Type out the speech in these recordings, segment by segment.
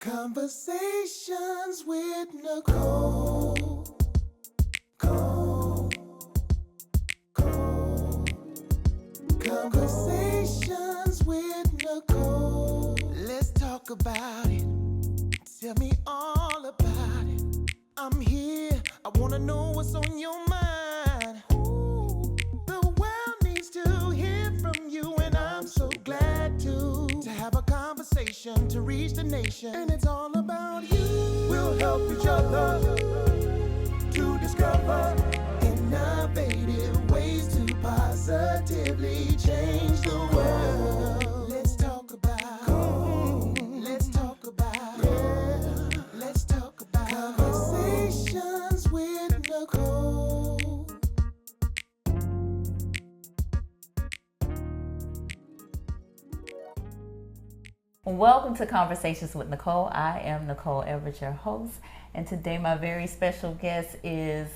Conversations with Nicole. Conversations with Nicole. Let's talk about it. Tell me all about it. I'm here. I wanna know what's on your mind. Ooh, the world needs to hear from you, and I'm so glad to have a conversation to reach the nation. And it's all about you. We'll help each other to discover innovative ways to positively change the world. Let's talk about, let's talk about, yeah. Let's talk about conversations with Nicole. Welcome to Conversations with Nicole. I am Nicole Everett, your host, and today my very special guest is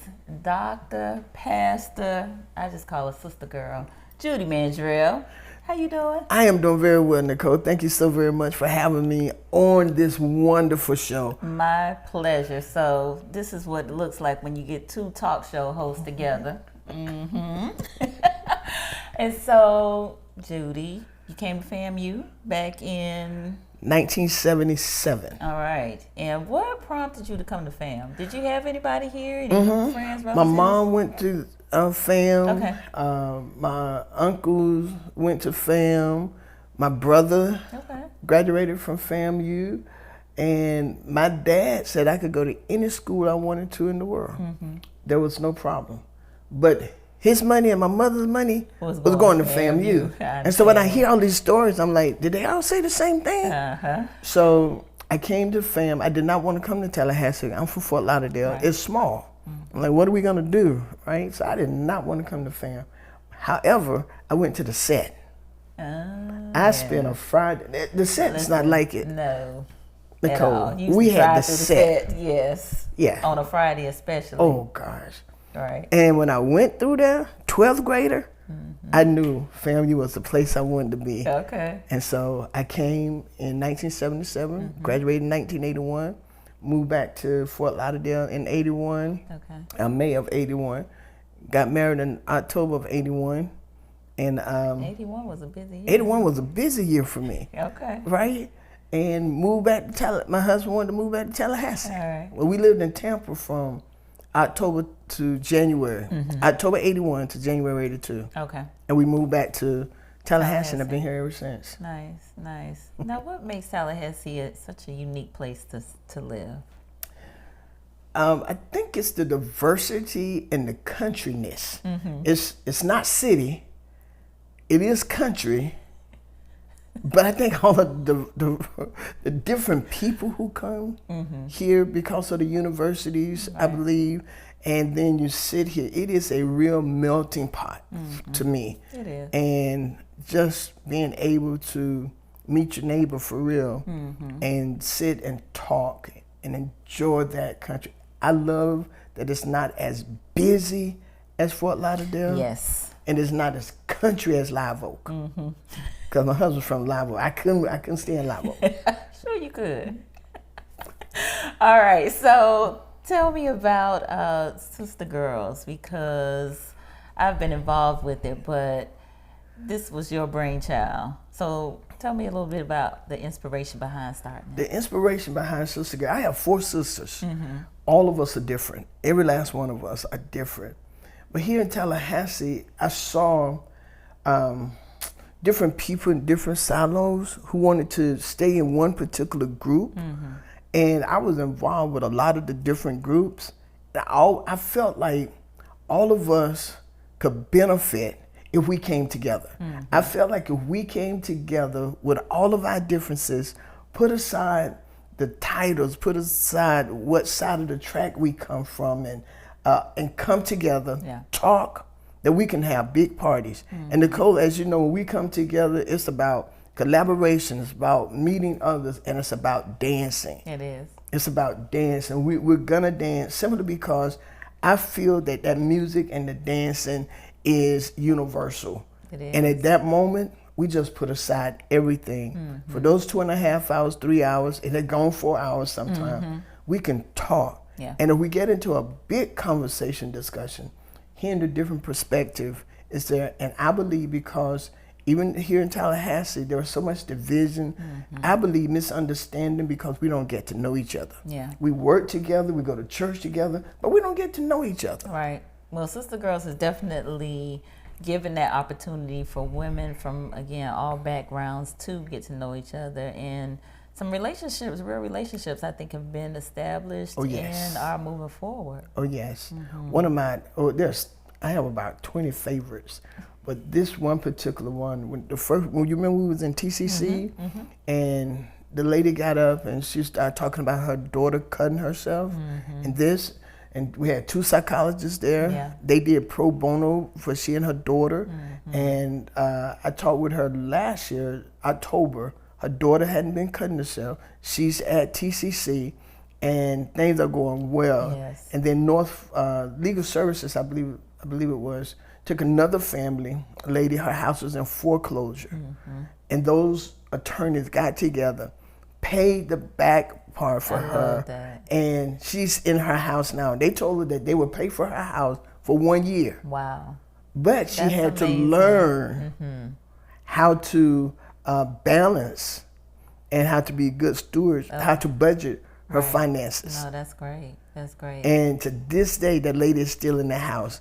Dr. Pastor, I just call her Sister Girl, Judy Mandrell. How you doing? I am doing very well, Nicole. Thank you so very much for having me on this wonderful show. My pleasure. So this is what it looks like when you get two talk show hosts together. And so, Judy, you came to FAMU back in 1977. All right. And what prompted you to come to FAM? Did you have anybody here? Any friends, relatives? My mom went to FAM. Okay. My uncles went to FAM. My brother graduated from FAMU. And my dad said I could go to any school I wanted to in the world. There was no problem. But his money and my mother's money was going to FAMU. And so when I hear all these stories, I'm like, did they all say the same thing? So I came to FAM. I did not want to come to Tallahassee. I'm from Fort Lauderdale. Right. It's small. I'm like, what are we going to do? Right? So I did not want to come to FAM. However, I went to the set. I spent a Friday. The set's not like it. No. Nicole, we had the set. Yes. Yeah. On a Friday especially. Oh, gosh. Right. And when I went through there, 12th grader, I knew FAMU was the place I wanted to be. Okay. And so I came in 1977, graduated in 1981, moved back to Fort Lauderdale in 81, May of 81, got married in October of 81. And 81 was a busy year. 81 was a busy year for me. Okay. Right? And moved back to my husband wanted to move back to Tallahassee. All right. Well, we lived in Tampa from October to January, October 81 to January 82. Okay. And we moved back to Tallahassee, and I've been here ever since. Nice, nice. Now, what makes Tallahassee such a unique place to live? I think it's the diversity and the countryness. It's not city, it is country, but I think all of the different people who come here because of the universities, I believe, and then you sit here, it is a real melting pot to me. It is. And just being able to meet your neighbor for real and sit and talk and enjoy that country. I love that it's not as busy as Fort Lauderdale. Yes. And it's not as country as Live Oak. Because my husband's from Live Oak. I couldn't stay in Live Oak. Sure you could. All right, so tell me about Sister Girls, because I've been involved with it, but this was your brainchild. So tell me a little bit about the inspiration behind starting it. The inspiration behind Sister Girl, I have 4 sisters. All of us are different. Every last one of us are different. But here in Tallahassee, I saw different people in different silos who wanted to stay in one particular group. And I was involved with a lot of the different groups. I felt like all of us could benefit if we came together. I felt like if we came together with all of our differences, put aside the titles, put aside what side of the track we come from, and come together, talk, that we can have big parties. And Nicole, as you know, when we come together, it's about collaboration, it's about meeting others, and it's about dancing. It is. It's about dancing. We're gonna dance simply because I feel that music and the dancing is universal. It is. And at that moment, we just put aside everything. For those 2.5 hours, 3 hours, it had gone 4 hours sometime, we can talk. Yeah. And if we get into a big conversation discussion, hearing the different perspective is there. And I believe because even here in Tallahassee, there was so much division. I believe misunderstanding because we don't get to know each other. Yeah. We work together, we go to church together, but we don't get to know each other. Right. Well, Sister Girls has definitely given that opportunity for women from, again, all backgrounds to get to know each other. And some relationships, real relationships, I think have been established and are moving forward. Oh, yes. One of my, I have about 20 favorites. But this one particular one, when you remember we was in TCC, and the lady got up and she started talking about her daughter cutting herself, and we had 2 psychologists there. Yeah. They did pro bono for she and her daughter, and I talked with her last year, October. Her daughter hadn't been cutting herself. She's at TCC, and things are going well. Yes. And then North Legal Services, I believe it was, took another family, a lady, her house was in foreclosure. And those attorneys got together, paid the back part for her, and she's in her house now. They told her that they would pay for her house for 1 year. Wow. But she had to learn how to balance and how to be good stewards, how to budget her finances. No, that's great. That's great. And to this day, that lady is still in the house.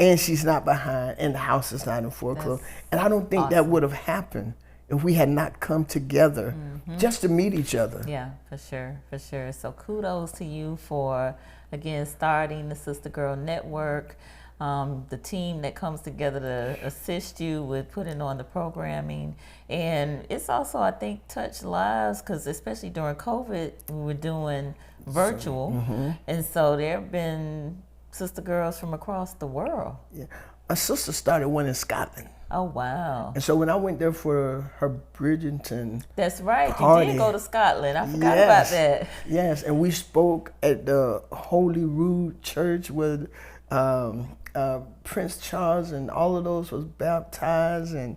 And she's not behind, and the house is not in foreclosure. And I don't think that would have happened if we had not come together just to meet each other. Yeah, for sure, for sure. So kudos to you for, again, starting the Sister Girl Network, the team that comes together to assist you with putting on the programming. And it's also, I think, touched lives, because especially during COVID, we were doing virtual. And so there have been Sister Girls from across the world. Yeah. My sister started one in Scotland. Oh, wow. And so when I went there for her Bridgerton That's right. party, You did go to Scotland. I forgot about that. Yes, and we spoke at the Holy Rood Church with Prince Charles, and all of those was baptized, and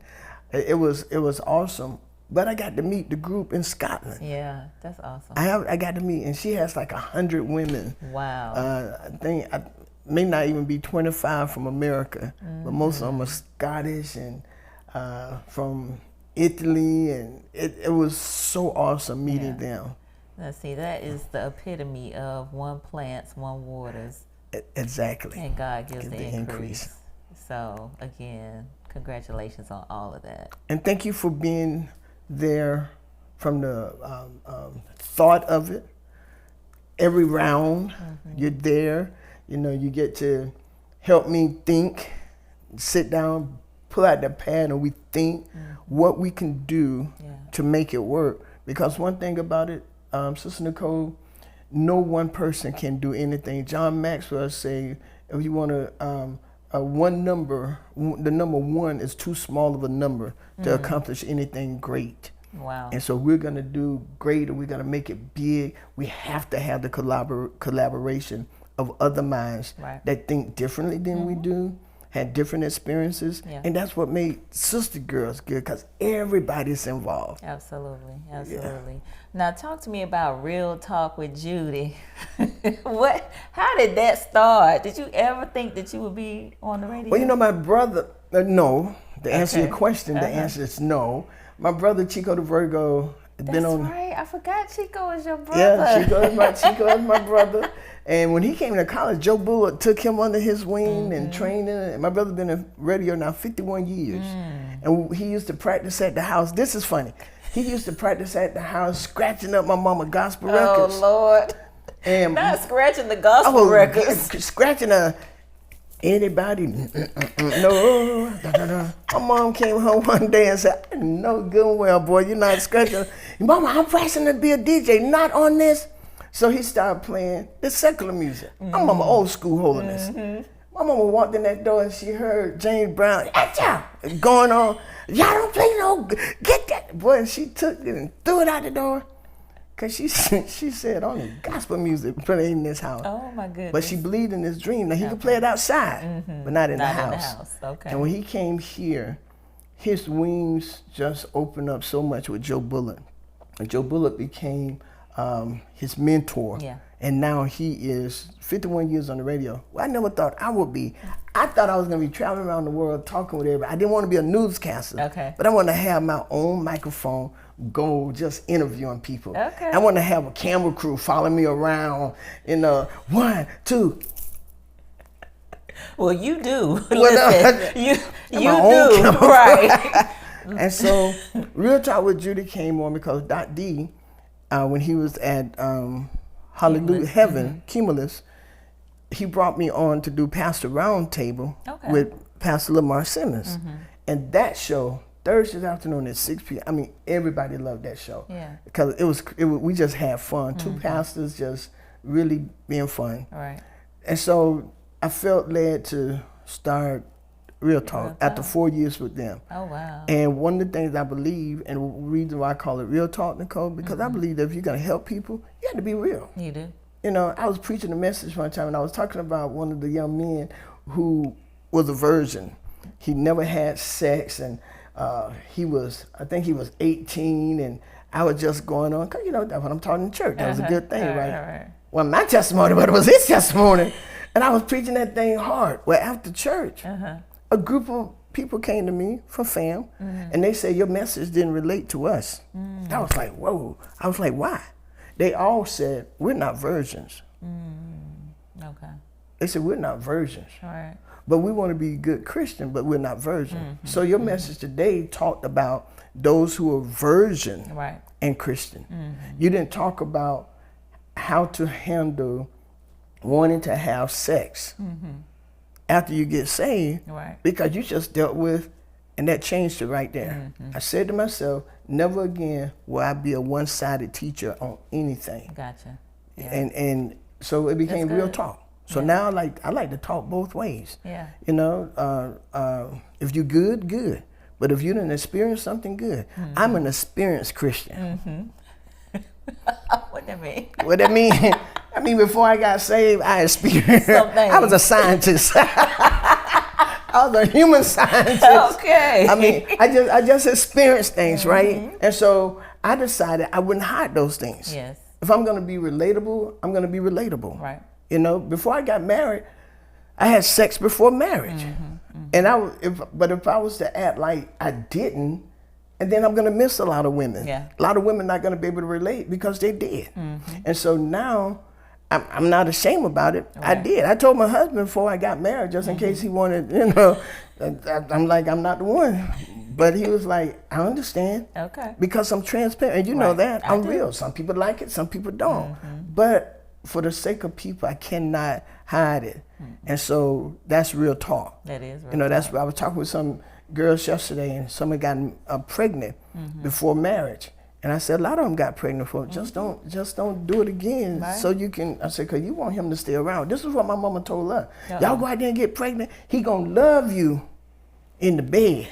it was awesome. But I got to meet the group in Scotland. Yeah, that's awesome. I got to meet, and she has like 100 women. Wow. I think may not even be 25 from America, but most of them are Scottish and from Italy, and it was so awesome meeting them. Let's see, that is the epitome of one plants, one waters. Exactly. And God gives the increase. So again, congratulations on all of that. And thank you for being there from the thought of it. Every round, you're there. You know, you get to help me think, sit down, pull out the pad, and we think what we can do to make it work. Because one thing about it, Sister Nicole, no one person can do anything. John Maxwell say, if you want to, one number, the number 1 is too small of a number to accomplish anything great. Wow. And so we're going to do great, and we're going to make it big. We have to have the collaboration of other minds that think differently than we do, had different experiences. And that's what made Sister Girls good, because everybody's involved. Absolutely, absolutely. Yeah. Now talk to me about Real Talk with Judy. How did that start? Did you ever think that you would be on the radio? Well, you know, my brother, no. To answer your question, the answer is no. My brother, Chico the Virgo, That's right. I forgot Chico was your brother. Yeah, Chico is my brother. And when he came to college, Joe Bullock took him under his wing and trained him. And my brother's been in radio now 51 years. And he used to practice at the house. This is funny. He used to practice at the house, scratching up my mama gospel records. Oh, Lord. And not scratching the gospel records. Scratching anybody. No. My mom came home one day and said, I know good and well, boy, you're not scratching. Mama, I'm practicing to be a DJ, not on this. So he started playing the secular music. I'm on my old school holiness. My mama walked in that door and she heard James Brown, going on. Y'all don't play no, get that. Boy, and she took it and threw it out the door. Cause she said only gospel music playing in this house. Oh my goodness. But she believed in this dream that he could play it outside, but not in the house. Okay. And when he came here, his wings just opened up so much with Joe Bullitt. And Joe Bullitt became his mentor. Yeah. And now he is 51 years on the radio. Well, I never thought I would be. I thought I was going to be traveling around the world talking with everybody. I didn't want to be a newscaster. Okay. But I want to have my own microphone, go just interviewing people. Okay. I want to have a camera crew follow me around in 1, 2. Well, you do. Well, Listen, you my own do. camera. Right. And so Real Talk with Judy came on because Doc D, when he was at Hallelujah Heaven, Cumulus, he brought me on to do Pastor Roundtable with Pastor Lamar Simmons. And that show, Thursday afternoon at 6 p.m., I mean, everybody loved that show. Yeah. Because we just had fun. Two pastors just really being fun. Right. And so I felt led to start Real Talk after 4 years with them. Oh, wow. And one of the things I believe, and the reason why I call it Real Talk, Nicole, because I believe that if you're going to help people, you have to be real. You do. You know, I was preaching a message one time, and I was talking about one of the young men who was a virgin. He never had sex, and I think he was 18, and I was just going on, because, you know, that's what I'm taught in church. That was a good thing, right? Well, my testimony, but it was his testimony. And I was preaching that thing hard. Well, after church, a group of people came to me from fam, and they said, your message didn't relate to us. I was like, whoa. I was like, why? They all said, we're not virgins. Okay. They said, we're not virgins. All right. But we want to be good Christian, but we're not virgin. So your message today talked about those who are virgin and Christian. You didn't talk about how to handle wanting to have sex after you get saved, because you just dealt with, and that changed it right there. I said to myself, never again will I be a one-sided teacher on anything. Gotcha. Yeah. And so it became Real Talk. So now I like to talk both ways. Yeah. You know, if you're good, good. But if you didn't experience something good, I'm an experienced Christian. What that mean? What that mean? I mean, before I got saved, I experienced. I was a scientist. I was a human scientist. Okay. I mean, I just experienced things, right? And so I decided I wouldn't hide those things. Yes. If I'm going to be relatable, I'm going to be relatable. Right. You know, before I got married, I had sex before marriage, and if I was to act like I didn't, and then I'm going to miss a lot of women. Yeah. A lot of women not going to be able to relate because they did. And so now I'm not ashamed about it. Right. I did. I told my husband before I got married, just in case he wanted, you know, I'm like, I'm not the one. But he was like, I understand. Okay. Because I'm transparent. And you know that. I I'm do. real. Some people like it, some people don't. But for the sake of people, I cannot hide it. And so that's Real Talk. That is real. You know, that's I was talking with some girls yesterday, and someone got pregnant before marriage. And I said, a lot of them got pregnant for just don't do it again. Right. So you can, I said, because you want him to stay around. This is what my mama told us. Y'all go out there and get pregnant, he gonna love you in the bed.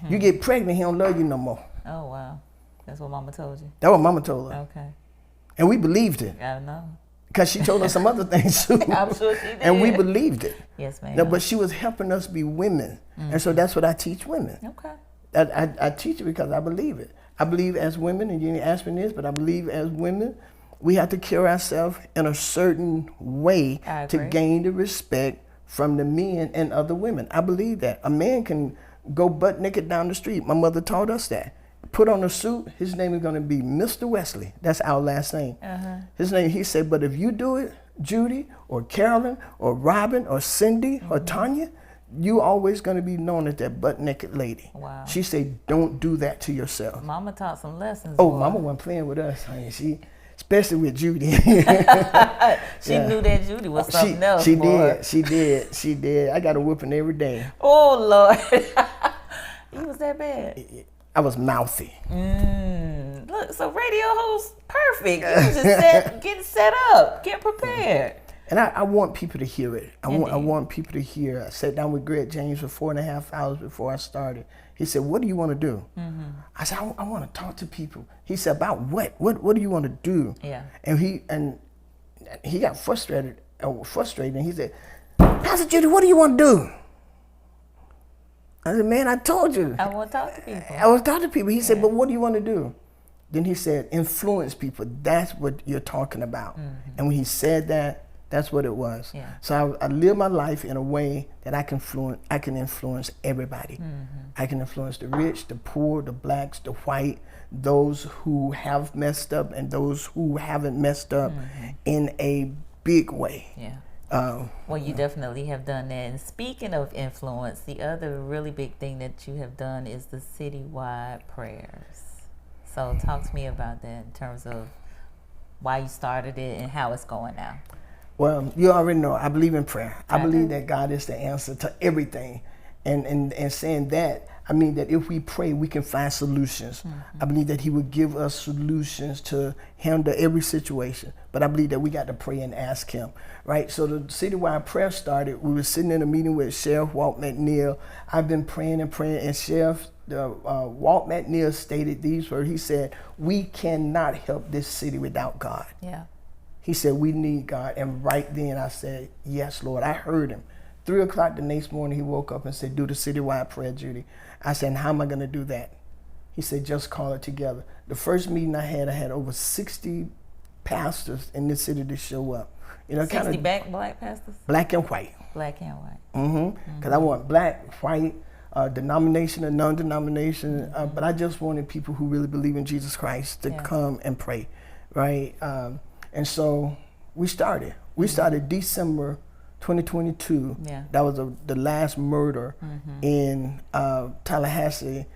You get pregnant, he don't love you no more. Oh, wow. That's what mama told you. That's what mama told us. Okay. And we believed it. I know. Because she told us some other things too. I'm sure she did. And we believed it. Yes, ma'am. No, but she was helping us be women. And so that's what I teach women. Okay. I teach it because I believe it. I believe as women, and you didn't ask me this, but I believe as women, we have to carry ourselves in a certain way to gain the respect from the men and other women. I believe that. A man can go butt naked down the street. My mother taught us that. Put on a suit, his name is going to be Mr. Wesley. That's our last name. His name, he said, but if you do it, Judy or Carolyn or Robin or Cindy or Tanya, you always going to be known as that butt naked lady. Wow. She said, don't do that to yourself. Mama taught some lessons. Oh, boy. Mama wasn't playing with us, honey. She, especially with Judy. She knew that Judy was something else. She boy. She did. I got a whooping every day. Oh, Lord. You was that bad? I was mouthy. Look, so radio host, perfect. You was just getting set up, get prepared. And I want people to hear it. I want people to hear. I sat down with Greg James for 4.5 hours before I started. He said, what do you want to do? I said, I want to talk to people. He said, about what? What do you want to do? Yeah. And he got frustrated, and he said, Pastor Judy, what do you want to do? I said, man, I told you. I want to talk to people. I was talking to people. He said, but what do you want to do? Then he said, influence people. That's what you're talking about. And when he said that, that's what it was. Yeah. So I live my life in a way that I can influence everybody. I can influence the rich, the poor, the blacks, the white, those who have messed up and those who haven't messed up in a big way. Yeah. Well, you definitely have done that. And speaking of influence, the other really big thing that you have done is the Citywide Prayers. So talk to me about that in terms of why you started it and how it's going now. Well, you already know, I believe in prayer. I believe that God is the answer to everything. And saying that, I mean that if we pray, we can find solutions. I believe that he would give us solutions to handle every situation. But I believe that we got to pray and ask him, right? So the Citywide Prayer started. We were sitting in a meeting with Sheriff Walt McNeil. I've been praying, and Sheriff Walt McNeil stated these words. He said, we cannot help this city without God. Yeah. He said, we need God. And right then I said, yes, Lord. I heard him. 3 o'clock the next morning, he woke up and said, do the Citywide Prayer, Judy. I said, and how am I going to do that? He said, just call it together. The first meeting I had over 60 pastors in this city to show up. You know, 60 black pastors? Black and white. Black and white. Because I want black, white, denomination and non-denomination, but I just wanted people who really believe in Jesus Christ to come and pray, right? And so we started. We started December 2022. Yeah. That was the last murder in Tallahassee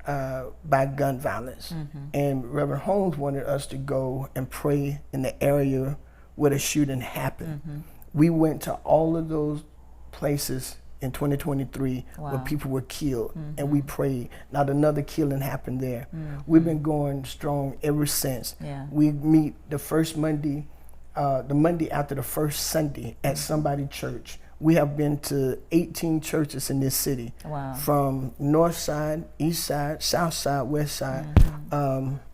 by gun violence. And Reverend Holmes wanted us to go and pray in the area where the shooting happened. We went to all of those places in 2023 where people were killed, and we prayed. Not another killing happened there. We've been going strong ever since. Yeah. We meet the first Monday, the Monday after the first Sunday at somebody church. We have been to 18 churches in this city, from north side, east side, south side, west side.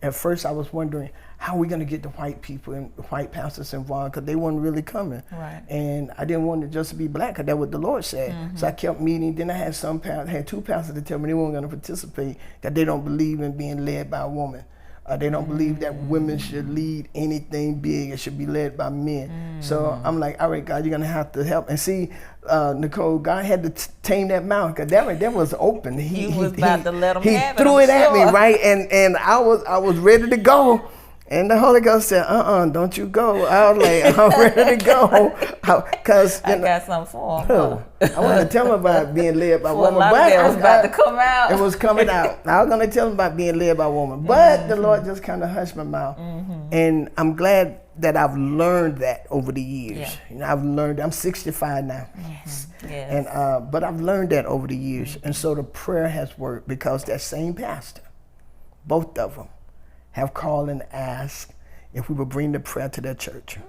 At first I was wondering, how are we going to get the white people and the white pastors involved, because they weren't really coming. Right. And I didn't want it just to be black, because that's what the Lord said. So I kept meeting. Then I had 2 pastors to tell me they weren't going to participate, because they don't believe in being led by a woman. They don't believe that women should lead anything big. It should be led by men. So I'm like, all right, God, you're going to have to help. And see, Nicole, God had to tame that mouth, because that was open. He was about to let him have it. He threw it at me, right? And I was ready to go. And the Holy Ghost said, don't you go. I was like, I'm ready to go. Because I got something for him. I wanted to tell him about being led by a woman. A lot of it was about to come out. It was coming out. I was going to tell him about being led by a woman. But the Lord just kind of hushed my mouth. And I'm glad that I've learned that over the years. Yeah. You know, I've learned, I'm 65 now. Yes. And but I've learned that over the years. And so the prayer has worked, because that same pastor, both of them, have called and asked if we would bring the prayer to their church.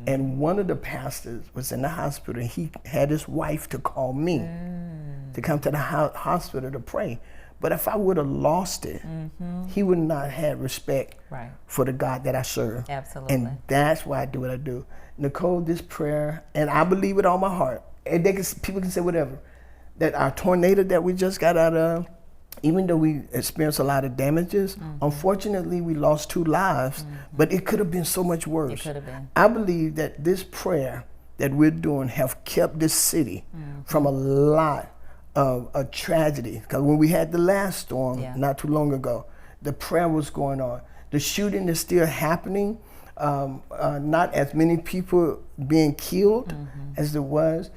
And one of the pastors was in the hospital, and he had his wife to call me to come to the hospital to pray. But if I would have lost it, he would not have respect for the God that I serve. Absolutely. And that's why I do what I do. Nicole, this prayer, and I believe with all my heart, and people can say whatever, that our tornado that we just got out of, even though we experienced a lot of damages, unfortunately we lost 2 lives, but it could have been so much worse. It could have been. I believe that this prayer that we're doing have kept this city from a lot of a tragedy. Because when we had the last storm not too long ago, the prayer was going on. The shooting is still happening. Not as many people being killed as there was.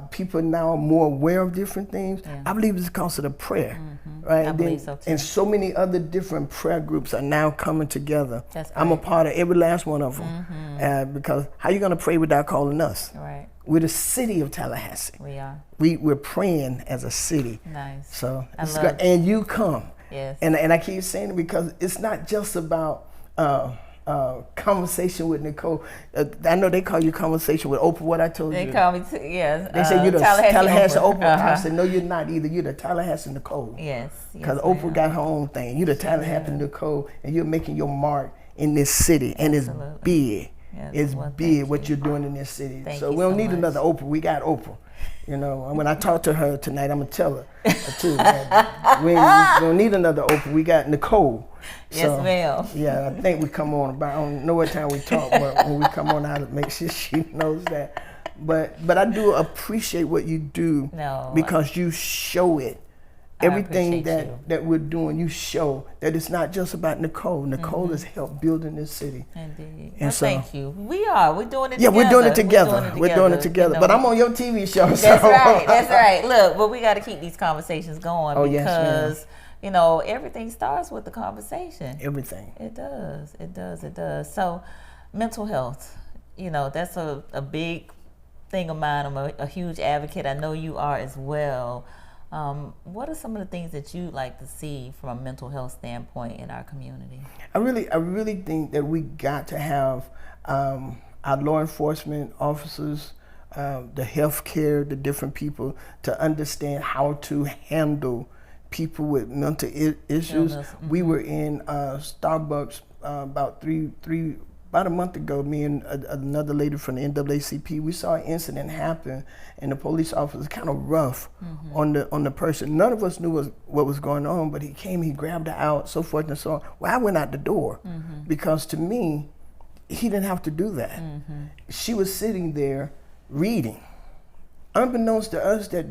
People now are more aware of different things. I believe it's because of the prayer, right? I believe so too. And so many other different prayer groups are now coming together. That's great. I'm a part of every last one of them. Because how are you going to pray without calling us? Right. We're the city of Tallahassee. We are. We're praying as a city. Nice. So I it's love good. it. And you come. Yes. And I keep saying it because it's not just about conversation with Nicole. I know they call you conversation with Oprah. What I told you. They call me, yes. They say you're the Tallahassee Oprah. I Uh-huh. said, no, you're not either. You're the Tallahassee Nicole. Yes. Because Oprah got her own thing. You're the Tallahassee Nicole, and you're making your mark in this city, and it's big. Yes, It's well, big thank what you. you're doing in this city. Thank So you we don't so need much. another Oprah. We got Oprah. You know, and when I talk to her tonight, I'm gonna tell her too. That we don't need another Oprah. We got Nicole. Yes, ma'am. Yeah, I think we come on about. I don't know what time we talk, but when we come on out, to make sure she knows that. But I do appreciate what you do because you show it. Everything that we're doing, you show that it's not just about Nicole. Nicole has helped building this city. Indeed. And Well, so, thank you. We're doing it together. Yeah, we're doing it together. We're doing it together. You know. But I'm on your TV show. That's so. right. That's right. Look, but we got to keep these conversations going because, you know, everything starts with the conversation. Everything. It does. It does. It does. So mental health, you know, that's a big thing of mine. I'm a huge advocate. I know you are as well. What are some of the things that you'd like to see from a mental health standpoint in our community? I really think that we got to have our law enforcement officers, the healthcare, the different people to understand how to handle people with mental issues. Mm-hmm. We were in Starbucks about a month ago, me and another lady from the NAACP, we saw an incident happen, and the police officer was kind of rough on the person. None of us knew what was going on, but he came, he grabbed her out, so forth and so on. Well, I went out the door because to me, he didn't have to do that. She was sitting there reading. Unbeknownst to us that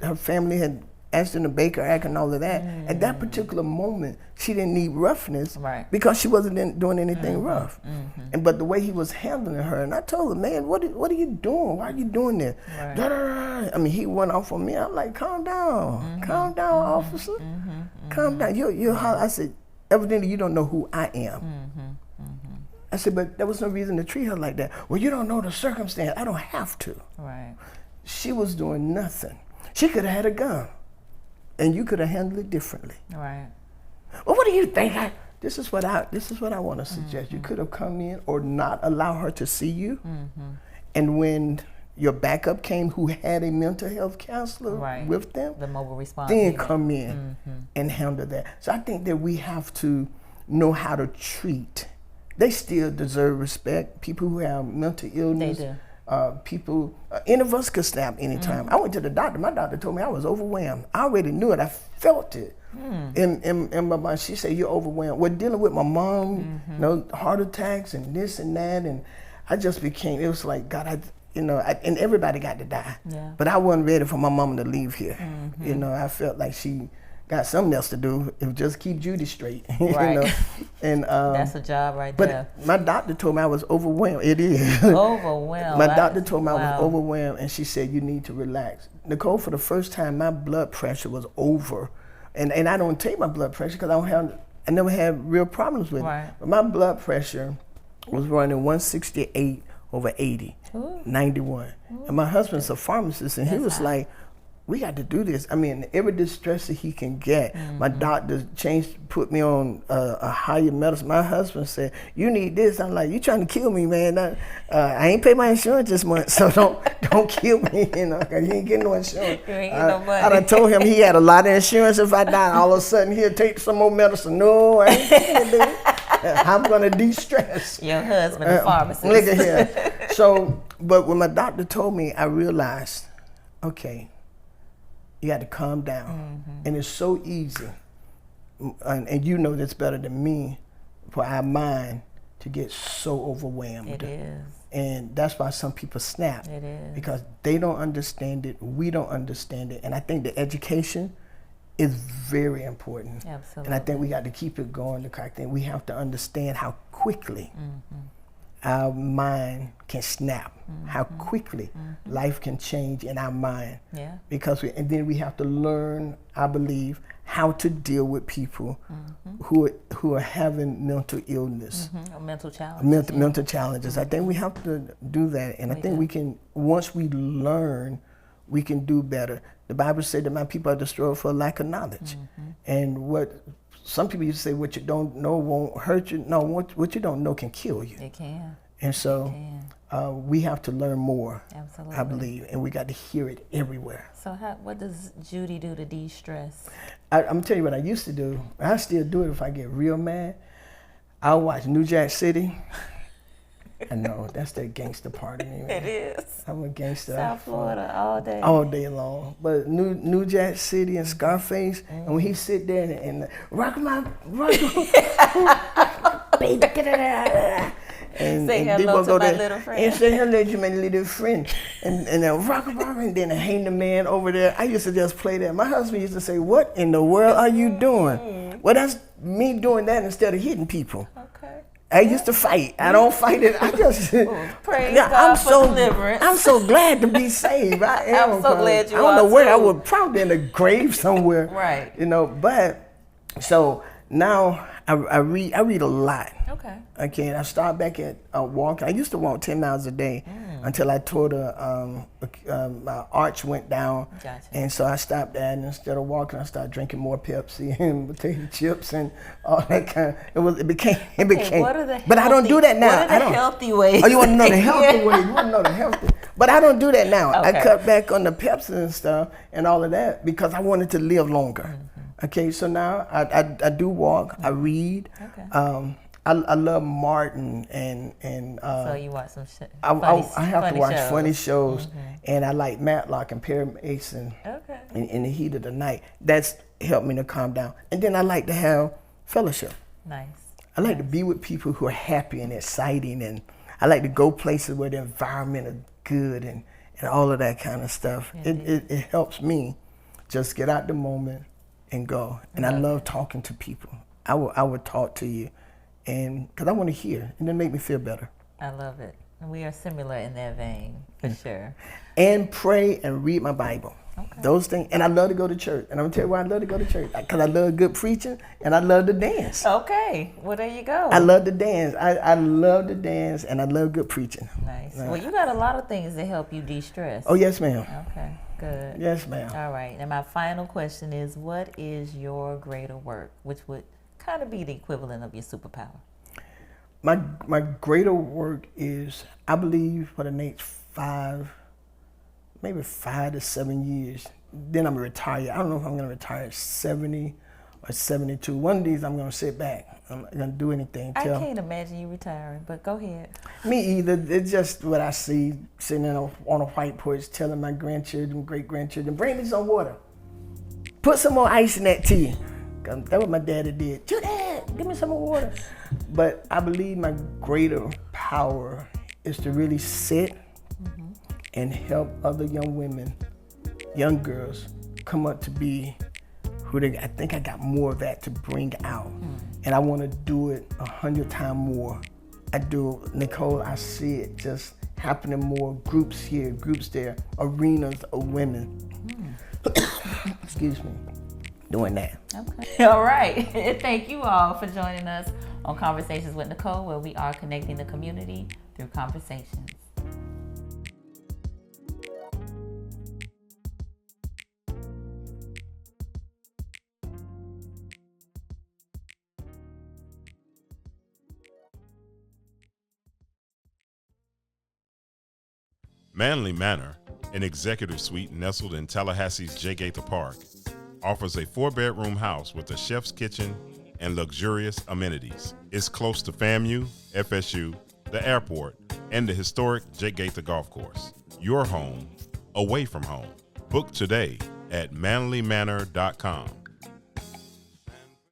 her family had Ashton Baker Act and all of that. At that particular moment, she didn't need roughness because she wasn't doing anything rough. But the way he was handling her, and I told her, man, what are you doing? Why are you doing this? I mean, he went off on me. I'm like, calm down, officer, calm down. I said, evidently you don't know who I am. I said, but there was no reason to treat her like that. Well, you don't know the circumstance. I don't have to. She was doing nothing. She could have had a gun. And you could have handled it differently. Well, what do you think? This is what I want to suggest. You could have come in or not allow her to see you. And when your backup came, who had a mental health counselor with them, the mobile response, then come in and handle that. So I think that we have to know how to treat. They still deserve respect. People who have mental illness. They do. People, any of us could snap anytime. I went to the doctor. My doctor told me I was overwhelmed. I already knew it. I felt it. In my mind, she said, "You're overwhelmed." We're dealing with my mom, you know, heart attacks and this and that, and I just became. It was like God, and everybody got to die. But I wasn't ready for my mama to leave here. You know, I felt like she got something else to do. It would just keep Judy straight. You know? And that's a job right there. But my doctor told me I was overwhelmed. It is. Overwhelmed. My doctor told me I was overwhelmed, and she said, you need to relax. Nicole, for the first time, my blood pressure was over. And I don't take my blood pressure because I never had real problems with it. But my blood pressure was running 168 over 80, 91. And my husband's a pharmacist, and he was like, we got to do this. I mean, every distress that he can get. My doctor put me on a higher medicine. My husband said, you need this. I'm like, you trying to kill me, man. I ain't pay my insurance this month, so don't kill me, you know, because he ain't getting no insurance. You ain't getting no money. I done told him he had a lot of insurance. If I die, all of a sudden he'll take some more medicine. No, I ain't taking it, dude. I'm going to de-stress. Your husband, the pharmacist. Look at here. So, but when my doctor told me, I realized, okay, you got to calm down. And it's so easy, and you know this better than me, for our mind to get so overwhelmed. It is. And that's why some people snap. It is. Because they don't understand it, we don't understand it. And I think the education is very important. Absolutely. And I think we got to keep it going. I think we have to understand how quickly our mind can snap, how quickly life can change in our mind. Because and then we have to learn, I believe, how to deal with people who are having mental illness. Or mental challenges. Mental challenges. I think we have to do that. And I think we can, once we learn, we can do better. The Bible said that my people are destroyed for lack of knowledge. And what some people used to say, what you don't know won't hurt you. No, what you don't know can kill you. It can. And so we have to learn more, Absolutely. I believe, and we got to hear it everywhere. So what does Judy do to de-stress? I'm going to tell you what I used to do. I still do it if I get real mad. I'll watch New Jack City. I know, that's that gangster part of me, man. It is. I'm a gangster. South Florida all day. All day long. But New Jack City and Scarface, and when he sit there and rock baby, get it out. And say and hello people to go my there little friend. and say hello to my little friend. And then rock and then hang the man over there. I used to just play that. My husband used to say, "What in the world are you doing?" Well, that's me doing that instead of hitting people. Okay. I used to fight. I don't fight it. I just Praise God for deliverance. I'm so glad to be saved. I am. I'm so glad you I don't know are where I too. would probably in a grave somewhere. Right. You know, but so now I read a lot. Okay. Okay, I started back at walking. I used to walk 10 miles a day until I tore my arch went down. Gotcha. And so I stopped that, and instead of walking, I started drinking more Pepsi and potato chips and all that kind of, it became. What are the but I don't do that now. What are the healthy ways? Oh, you want to know the healthy way? You want to know the healthy? But I don't do that now. Okay. I cut back on the Pepsi and stuff and all of that because I wanted to live longer. Okay, so now I do walk. I read. Okay. I love Martin and so you watch some shit. I have to watch funny shows, and I like Matlock and Perry Mason. Okay. In the heat of the night, that's helped me to calm down. And then I like to have fellowship. Nice. I like to be with people who are happy and exciting, and I like to go places where the environment is good and all of that kind of stuff. It helps me just get out the moment and go. And I love talking to people. I would talk to you, and because I want to hear, and then make me feel better. I love it. And we are similar in that vein, for sure. And pray and read my Bible. Okay. Those things. And I love to go to church. And I'm going to tell you why I love to go to church. Because I love good preaching, and I love to dance. Okay. Well, there you go. I love to dance. I love to dance, and I love good preaching. Nice. Well, you got a lot of things that help you de-stress. Oh, yes, ma'am. Okay. Good. Yes, ma'am. All right. And my final question is, what is your greater work, which would kind of be the equivalent of your superpower? My greater work is, I believe, for the next 5 to 7 years, then I'm going to retire. I don't know if I'm going to retire at 70 or 72. One of these, I'm going to sit back. I'm not going to do anything. I can't imagine you retiring, but go ahead. Me either. It's just what I see sitting on a white porch telling my grandchildren, great-grandchildren, bring me some water. Put some more ice in that tea. That's what my daddy did. Judy, give me some more water. But I believe my greater power is to really sit and help other young women, young girls, come up to be who they. I think I got more of that to bring out, and I want to do it 100 times more. I do, Nicole. I see it just happening more. Groups here, groups there, arenas of women. Excuse me. Doing that. Okay. All right. Thank you all for joining us on Conversations with Nicole, where we are connecting the community through conversations. Manly Manor, an executive suite nestled in Tallahassee's J. Gaither Park, offers a 4-bedroom house with a chef's kitchen and luxurious amenities. It's close to FAMU, FSU, the airport, and the historic J. Gaither Golf Course. Your home, away from home. Book today at manlymanor.com.